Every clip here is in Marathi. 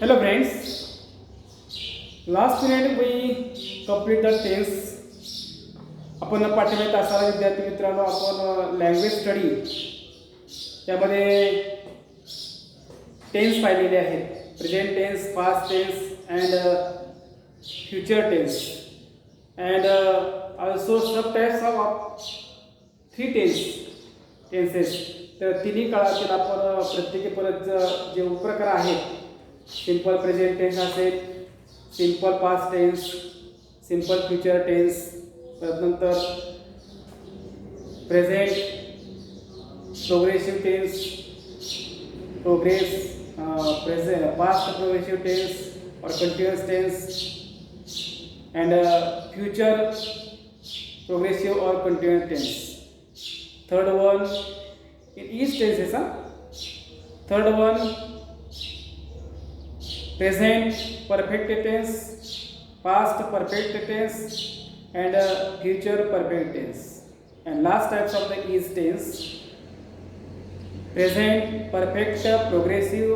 Hello friends, last minute we complete the tense. आपण पाठीमागे तासाला विद्यार्थी मित्रांनो आपण लँग्वेज स्टडी त्यामध्ये टेन्स पाहिलेले आहेत. Present tense, past tense and future tense and also sub types of three tenses. तर तिन्ही काळातील आपण प्रत्येकी परत जे उपप्रकार आहेत, सिंपल प्रेझेंट टेन्स असेल, simple past tense, simple future tense, त्यानंतर present progressive tense, present past progressive tense or continuous tense and future progressive or continuous tense. Third one in each tenses, third one present perfect tense, past perfect tense and future perfect tense. And last types of the is tense: present perfect progressive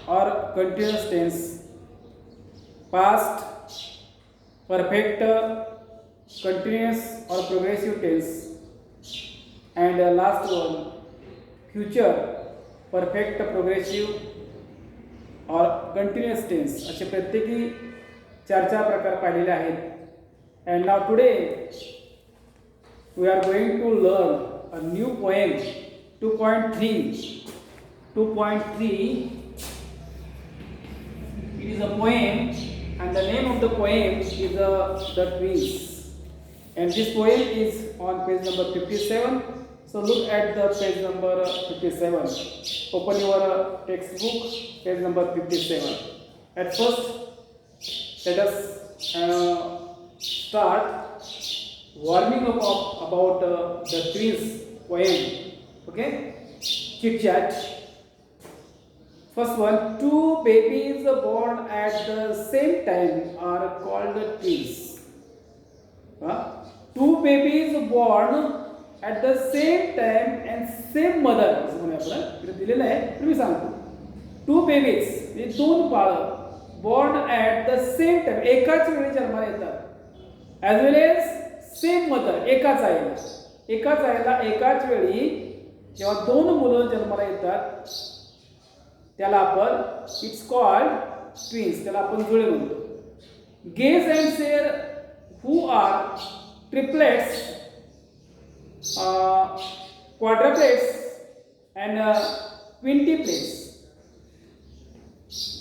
or continuous tense, past perfect continuous or progressive tense, and last one future perfect progressive or continuous tense. असे प्रत्येकी चार प्रकार पाहिलेले आहेत. And now today we are going to learn a new poem 2.3. 2.3 it is a poem and the name of the poem is the Twins. And this poem is on page number 57. So look at the page number 57. Open your textbook, page number 57. At first, let us start warming up about the Twins poem. Okay? Chit chat. First one, two babies born at the same time are called twins. Two babies born at the same time and same mother. असं म्हणूया आपण इथे दिलेलं आहे, तुम्ही सांगतो. टू बेबीज म्हणजे दोन बाळं born at the same time एकाच वेळी जन्माला येतात, as well as same mother एकाच आईला एकाच वेळी जेव्हा दोन मुलं जन्माला येतात त्याला आपण इट्स कॉल्ड ट्विन्स, त्याला आपण जुळे म्हणतो. Gauge and share who are triplets, quadruplets and quintuplets.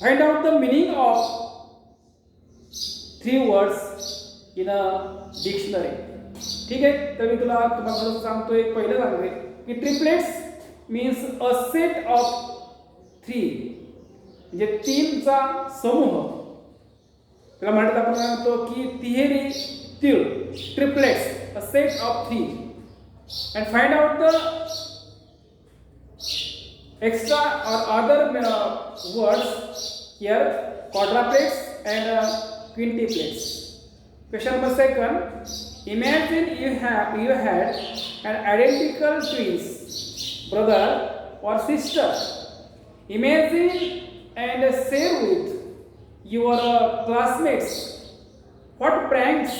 Find out the meaning of three words in a dictionary. ठीक आहे, तर मी तुम्हाला सांगतो. एक पहिलं सांगतोय की triplets means a set of three, म्हणजे तीनचा समूह. त्याला म्हणतात आपण म्हणतो की तिहेरी तीळ, triplets, a set of three. And find out the extra or other words here, quadruplets and quintuplets. Question number second, imagine you had an identical twins, brother or sister. Imagine and share with your classmates what pranks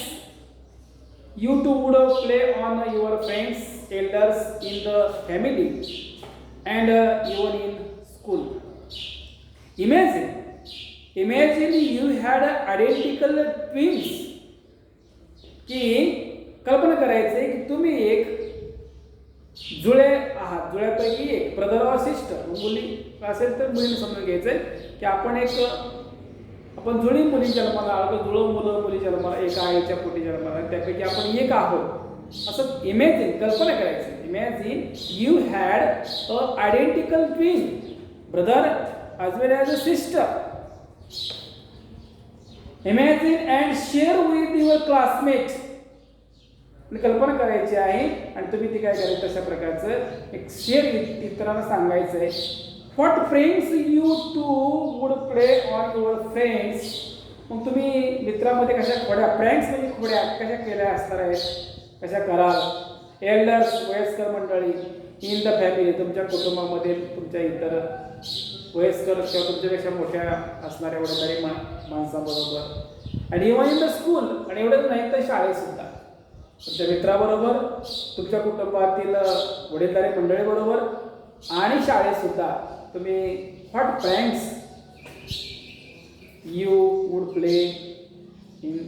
you two would play on your friends, elders in the family and even in school. Imagine you had identical twins. की कल्पना करायचे की तुम्ही एक जुळे आहात, जुळ्यापैकी एक, ब्रदर और सिस्टर. मुली असेल तर मुलीने समजून घ्यायचंय की आपण जुळी मुली जन्माला आलो, जुळं मुलं मुली जन्माला एका आईच्या पोटी जन्माला, त्यापैकी आपण एक आहोत असं इमॅजिन, कल्पना करायची. Imagine you had a identical twin, brother as well as a sister. Imagine and share with your classmate. कल्पना करायची आहे आणि तुम्ही ती काय करायचं, तशा प्रकारचं एक शेअर इतरांना सांगायचं आहे. What pranks you two would play on your friends. मग तुम्ही मित्रामध्ये कशा खोड्या, प्रँक्स म्हणजे खोड्या कशा केल्या असणार आहेत, कशा कराल. एल्डर्स वयस्कर मंडळी, इन द फॅमिली तुमच्या कुटुंबामध्ये तुमच्या इतर वयस्कर किंवा तुमच्यापेक्षा मोठ्या असणाऱ्या वडीलधारी माणसांबरोबर, आणि इव्हन इन द स्कूल, आणि एवढंच नाही तर शाळेत सुद्धा तुमच्या मित्राबरोबर, तुमच्या कुटुंबातील वडीलधारी मंडळीबरोबर, आणि शाळेत सुद्धा तुम्ही what pranks you would play in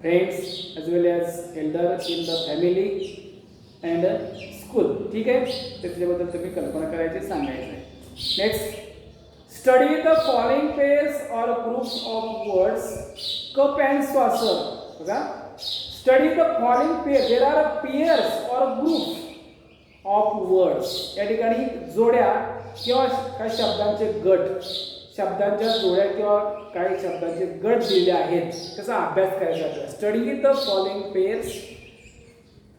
friends as well as elder in the family and school. ठीक आहे, त्याच्याबद्दल तुम्ही कल्पना करायची, सांगायचं आहे. Next, study the following pairs or groups of words. Cup and saucer. बघा, study the following pair. There are pairs or group of words. या ठिकाणी जोड्या किंवा काही शब्दांचे गट, शब्दांच्या जोड्या किंवा काही शब्दांचे गट दिले आहेत, त्याचा अभ्यास करायचा आहे. Study the following pairs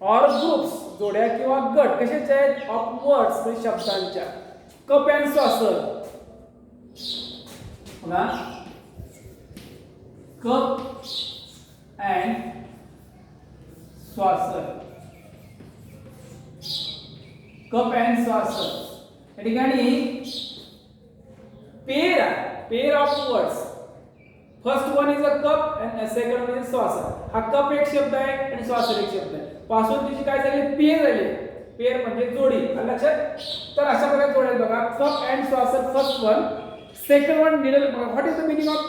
or groups. जोड्या किंवा गट कशाचे आहेत? ऑफ वर्ड्स, म्हणजे शब्दांच्या. Cup and saucer. बघा, cup and saucer. Cup and saucer या ठिकाणी pair of words. First one is a cup and second one is saucer. हा कप एक शब्द आहे आणि सॉसर एक शब्द आहे. पासून तिची काय झाली? पेयर झाली. पेयर म्हणजे जोडी. लक्षात? तर अशा प्रकारे जोड्या बघा, cup and saucer first one, second one needle. What is the meaning of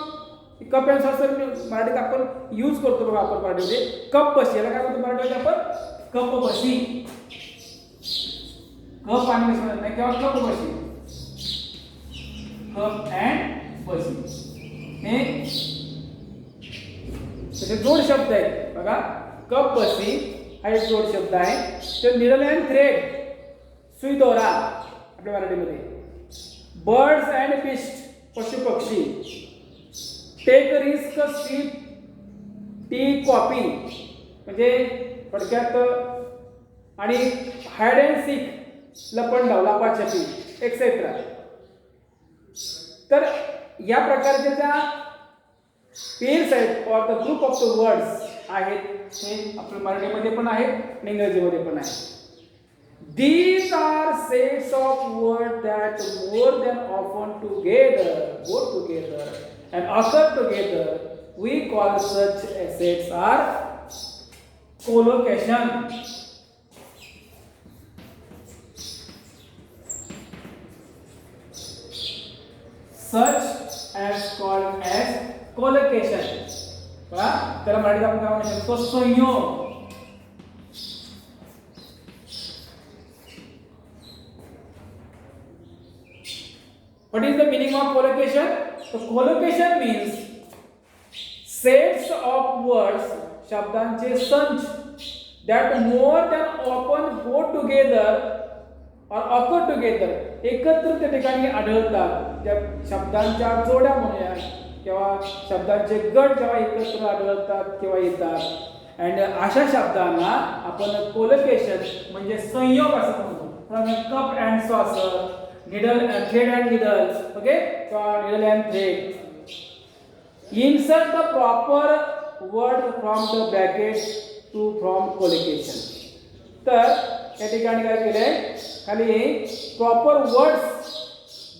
cup and saucer? मराठीत आपण यूज करतो बघा, आपण मराठीमध्ये कप बशी. याला काय म्हणतो मराठीमध्ये आपण? कप बशी. कप आणि बशी नाही किंवा कप बशी. कप अँड बशी हे त्याचे जोड शब्द आहेत. बघा, कप बशी हा एक जोड शब्द आहे. तो निडल अँड थ्रेड, सुई दोरा आपल्या मराठीमध्ये. बर्ड्स अँड फिस्ट, पशु पक्षी. Take risk, sleep, tea, coffee म्हणजे थोडक्यात. आणि हायड अँड सीक, लपंडाव, लपाछपी एक्सेट्रा. तर या प्रकारच्या ज्या पेयर्स आहेत और the group of the words आहेत, हे आपल्या मराठीमध्ये पण आहेत आणि इंग्रजीमध्ये पण आहेत. These are sets of words that more than often together go together and occur together. We call such sets are collocation. Such as called as collocation. बघा, त्याला मराठीत आपण काय म्हणू शकतो? संयोग. What is the meaning of collocation? So collocation means sets of words, शब्दांचे संच, that more than often go together or occur together, एकत्र त्या ठिकाणी आढळतात. त्या शब्दांच्या जोड्या म्हणूया किंवा शब्दांचे गट जेव्हा एकत्र आढळतात किंवा येतात, अँड अशा शब्दांना आपण कोलोकेशन म्हणजे संयोग असं म्हणतो. Cup and saucer, needle, thread and needle, okay, किंवा needle and thread. Insert the proper word from the bracket to from collocation. तर या ठिकाणी काय केलंय? खाली प्रॉपर वर्ड्स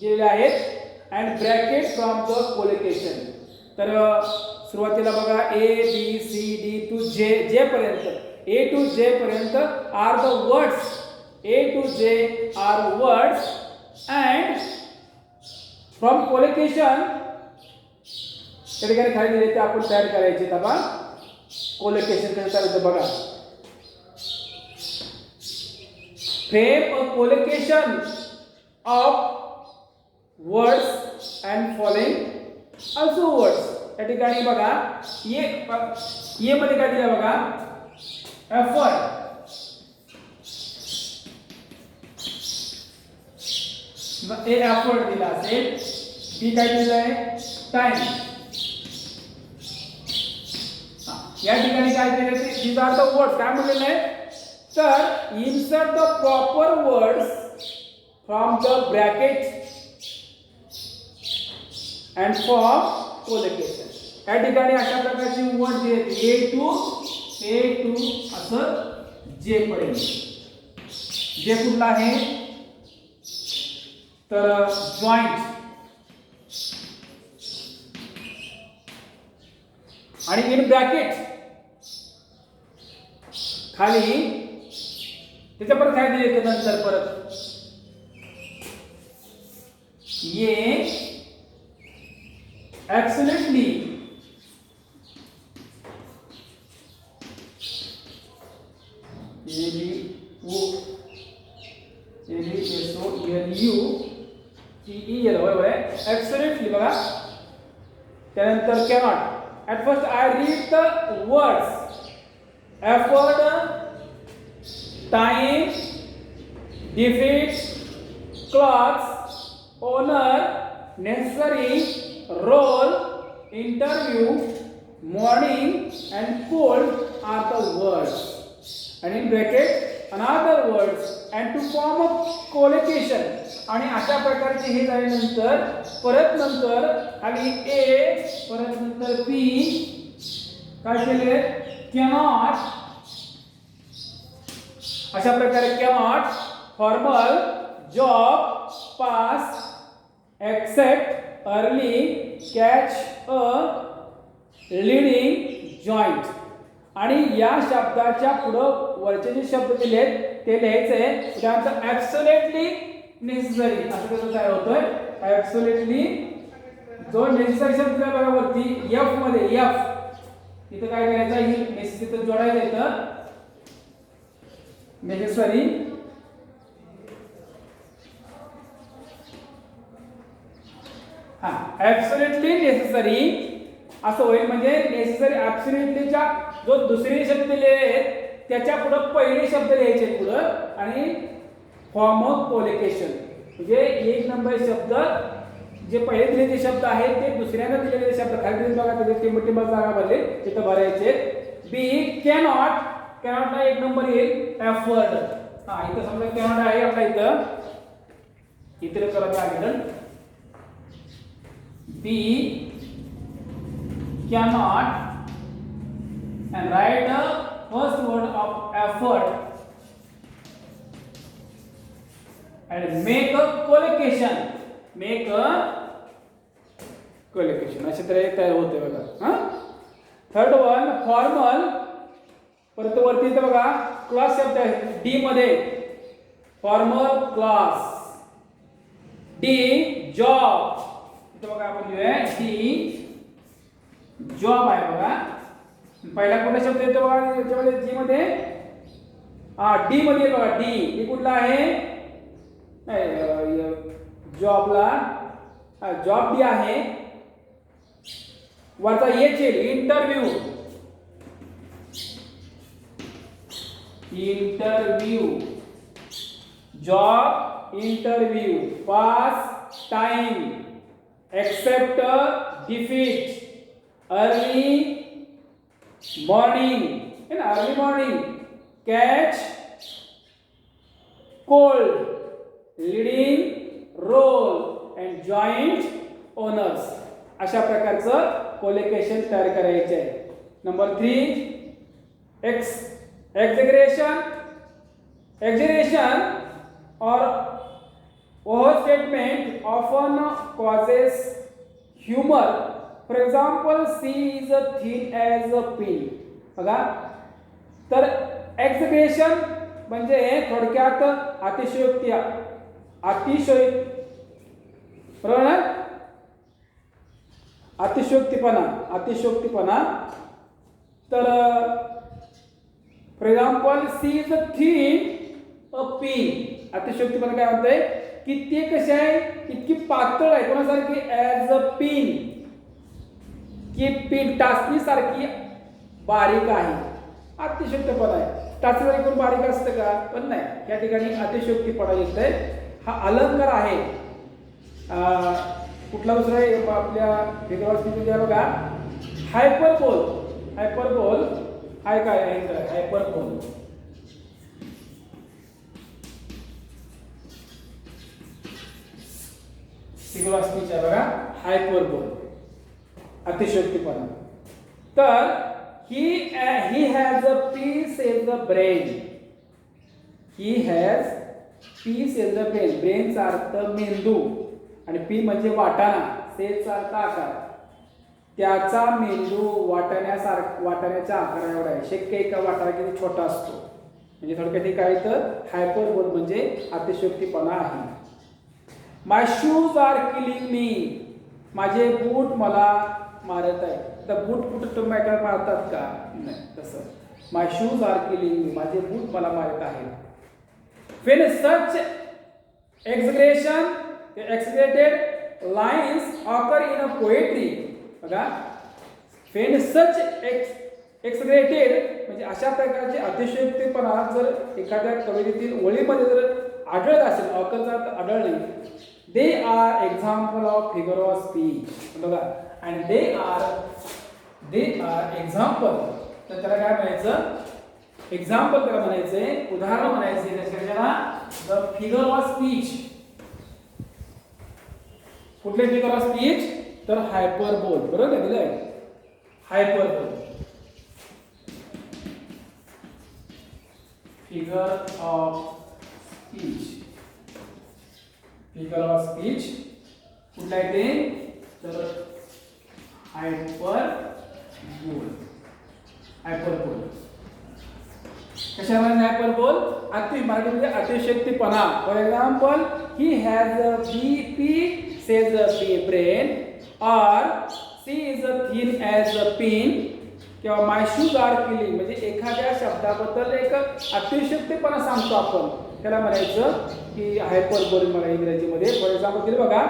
दिलेले आहेत and bracket from the collocation. तर सुरुवातीला बघा, A B C D to J, J पर्यंत, ए टू जे पर्यंत are the words. A to J are words and from collocation त्या ठिकाणी खाली दिले ते आपण तयार करायचे. बघा, कोलोकेशन कसं करायचं बघा. Frame a collocation of words and following also words. या ठिकाणी बघा, ये मध्ये काय दिलं बघा? effort. ए effort दिला असेल. बी काय दिलं आहे? टाइम. या ठिकाणी काय केलं ते? these are the words. काय म्हटलेलं आहे? तर insert the proper words from the bracket and form collocation. या ठिकाणी अशा प्रकारची वर्ड दिले, ए टू असं जे पर्यंत. जे कुठला आहे? तर जॉइंट आणि इन ब्रॅकेट खाली त्याच्या परत काय दिले नंतर परत ये absolutely absolutely बघा. त्यानंतर cannot. At first I read the words effort, time, defeat, clothes, honor, necessary, role, interview, morning and cold are the words. And in bracket another words and to form a collocation. आणि अशा प्रकारचे हे झाल्यानंतर परत नंतर खाली ए परत नंतर बी काय केले कॅनॉट. अशा प्रकारे cannot formal job pass except early catch a leading joint. आणि या शब्दाच्या पुढं वरचे जे शब्द दिले ते लिहायचे. उदाहरणार्थ ॲब्सोल्युटली नेसेसरी असं कसं तयार होतोय. ॲब्सोल्युटली जो नेसेसरी शब्द आहे बघा वरती एफ मध्ये एफ इथं काय करायचं ही नेसेसरी तर जोडायचं इथं नेसेसरी हा ॲब्सोल्युटली नेसेसरी असं होईल. म्हणजे नेसेसरी ॲब्सोल्युटलीच्या जो दुसरे शब्द दिलेले आहेत त्याच्या पुढे पहिले शब्द लिहायचे पुढं आणि फॉर्म ऑफ कोलोकेशन. म्हणजे एक नंबर शब्द जे पहिले दिलेले शब्द आहेत ते दुसऱ्यांदा दिलेले शब्द खाली दिले बघा त्याचे टिंब जागा भरले तिथं भरायचे. बी कॅनॉट कॅनॉटला एक नंबर येईल एफर्ट. हा इथं समजा कॅनॉट आहे आपल्या इथं करायचं आहे. बी cannot and write the first word of effort and make a collocation. make a collocation अशा तऱ्हे तयार होते बघा. हा थर्ड वन फॉर्मल परत वरती इथे बघा क्लास शब्द आहे डी मध्ये फॉर्मल क्लास. डी जॉब इथे बघा आपण लिहूया डी जॉब आहे बघा. पहिला कुठला शब्द येतो बघा याच्यामध्ये जी मध्ये डी मध्ये बघा डी कुठला आहे जॉबला जॉब डी आहे. वरचा येच interview interview job interview pass time except defeat early morning है ना early morning catch cold leading role and joint owners. अशा प्रकारचं कोलोकेशन तयार करायचे आहे. Number 3 exaggeration or overstatement often causes humor. For example, she is as thin as a pin. बघा तर एक्झॅगरेशन म्हणजे थोडक्यात अतिशयोक्ती बरोबर ना अतिशयोक्तीपणा. तर for example she is a thin a pin. अतिशयोक्तीपणा काय म्हणतंय की ते कसे आहे इतकी पातळ आहे कोणासारखी ॲज अ पिन की पिन टाचणी सारखी बारीक आहे. अतिशयोक्तीपणा आहे. टाचणी कोण बारीक असतं का पण नाही. या ठिकाणी अतिशयोक्तीपणा येतंय. हा अलंकार आहे. कुठला दुसरा आहे आपल्या वेगळ्या बघा हायपरबोल हाय काय आहे हायपरबोल. सिंगल बघा हायपरबोल अतिशयोक्तीपणा. तर he has a piece in the brain. he has piece in the brain. ब्रेनचा अर्थ मेंदू आणि पी म्हणजे वाटाणा सेलचा अर्थ आकार. त्याचा मेंदू वाटाण्याच्या आकारा एवढा आहे. शक्य एका वाटाणा किती छोटा असतो. म्हणजे थोडक्यात काय तर हायपरबोल म्हणजे अतिशयोक्तीपणा आहे. माय शूज आर किलिंग मी. माझे बूट मला मारत आहे. तर बूट कुठं तुम्ही मारतात का? नाही तसं. माय शूज आर किलिंग मी. माझे बूट मला मारत आहेत. When such exaggerated lines occur in a poetry, बघा, when such exaggerated म्हणजे अशा प्रकारचे अतिशयोक्तीपणा जर एखाद्या कवितेतील ओळीमध्ये जर आढळत असेल, ऑकरचा आढळले, they are example of figure of speech. बघा, and they are example. तर त्याला काय म्हणायचं? एक्झाम्पल त्याला म्हणायचंय, उदाहरण म्हणायचंय त्याच्याला द फिगर ऑफ स्पीच. कुठले फिगर ऑफ स्पीच? तर हायपरबोल. बरोबर आहे दिलंय hyperbole. Figure of speech. Figure of speech कुठला आहे ते? तर हायपरबोल. हायपरबोल कशामध्ये हायपरबोल? मराठीमध्ये अतिशयोक्तीपणा. For example, he has a BP size a brain, or she is a thin as a pin, किंवा माय शूज आर किलिंग. म्हणजे एखाद्या शब्दाबद्दल एक अतिशयोक्तीपणा सांगतो आपण, त्याला म्हणायचं की हायपरबोल मला इंग्रजीमध्ये. फॉर एक्झाम्पल दिले बघा,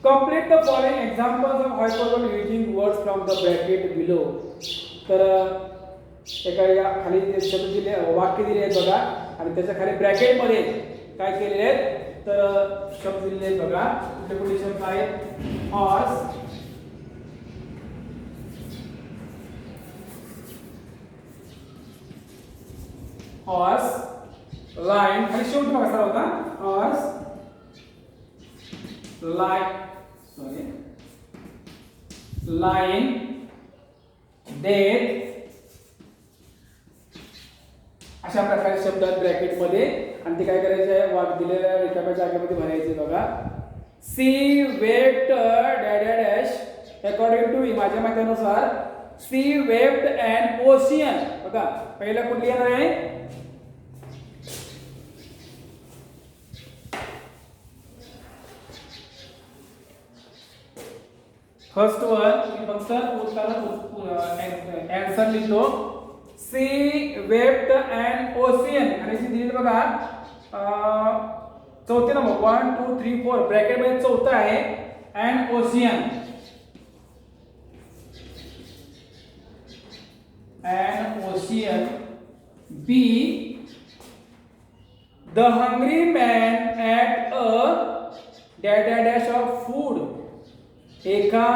complete the following examples of hyperbole using words from the bracket below. तर एका या खाली शब्द दिले, वाक्य दिले आहेत बघा, आणि त्याच्या खाली ब्रॅकेटमध्ये काय केलेले आहेत तर शब्द दिलेले आहेत बघा. कुठले कुठले शब्द आहेत? हॉर्स, हॉर्स, लाइन, खाली शेवटी बघा सर होता हॉर्स, लाइन, डेथ, अशा प्रकारे शब्द ब्रॅकेटमध्ये. आणि ते काय करायचे आहे? वाक दिलेल्या रिकाम्या जागेमध्ये भरायचे बघा. C wept dash according to माझ्या मतानुसार सी वेप्ट अँड ओशियन. बघा, पहिला कुठली येणार आहे? फर्स्ट वन फक्त आन्सर लिहितो. C wept and ocean. आणि ती दिली बघा चौथे नंबर 1 2 3 4 ब्रॅकेट मध्ये चौथा आहे and ocean. And ocean. Be the hungry man at a dash of food. एका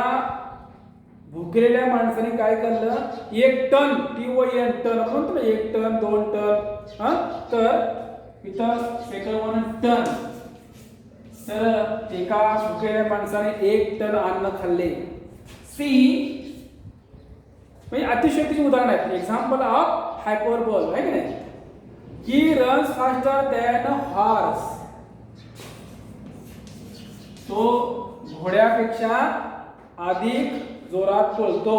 भुकेलेल्या माणसाने काय केलं? 1 टन, TON टन म्हणतो ना, 1 टन 2 टन. तर इथं सेकंड 1 टन. तर एका भुकेलेल्या माणसाने 1 टन अन्न खाल्ले. सी म्हणजे अतिशयोक्तीचे उदाहरण आहे. एक्झाम्पल ऑफ हायपरबोल आहे की नाही? He runs faster than a horse. तो घोड्यापेक्षा अधिक जोरात पळतो.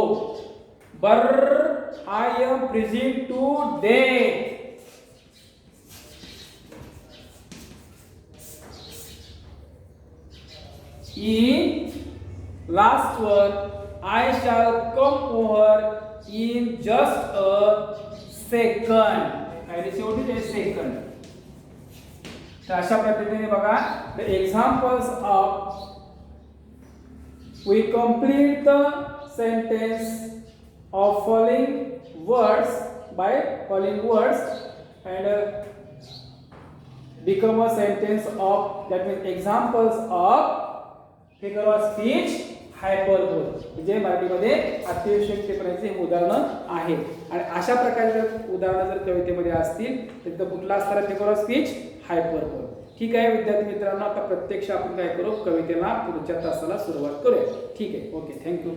बर I am freezing to death. In last one I shall come over in just a second. आणि शेवटी ते सेकंड. तर अशा पद्धतीने बघा the examples of we complete the sentence of following words by following words and become a sentence of, that means examples of figure of speech हायपरबोल. म्हणजे मराठीमध्ये अतिशयोक्तीपणाचे उदाहरणं आहेत. आणि अशा प्रकारचे उदाहरणं जर कवितेमध्ये असतील तर कुठला असणारा फिगर ऑफ स्पीच? हायपरबोल. ठीक आहे विद्यार्थी मित्रांनो, आता प्रत्यक्ष आपण काय करू? कवितेला पुढच्या तासाला सुरुवात करूया. ठीक आहे, ओके, थँक्यू.